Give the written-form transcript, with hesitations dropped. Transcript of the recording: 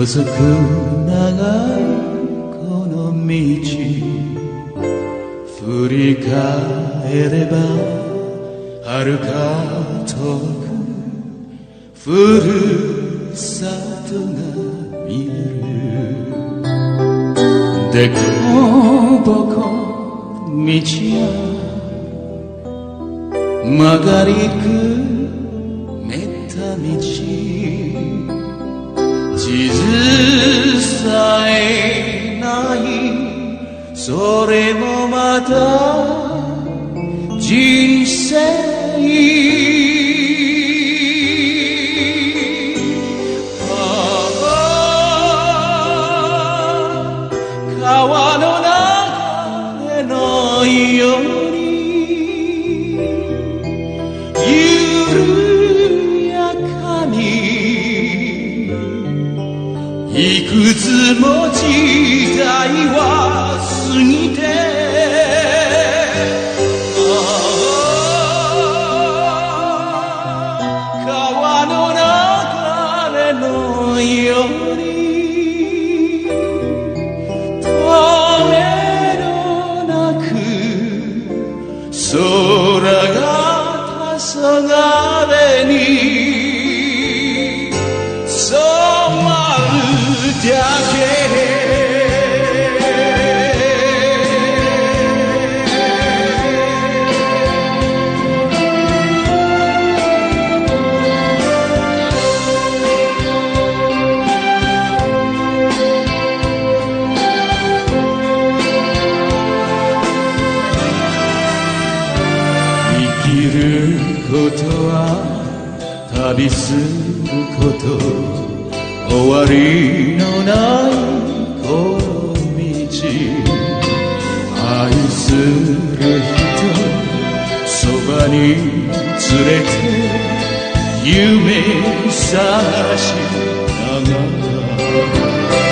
細く長いこの道振り返れば遥か遠くふるさとが見えるでこぼこ道や曲がりくねった道地図さえないそれもまた人生川の流れのように緩やかにいくつも時代は過ぎて川の流れのように空が黄昏に染まるだけ生きることは旅すること終わりのないこの道愛する人そばに連れて夢探しながら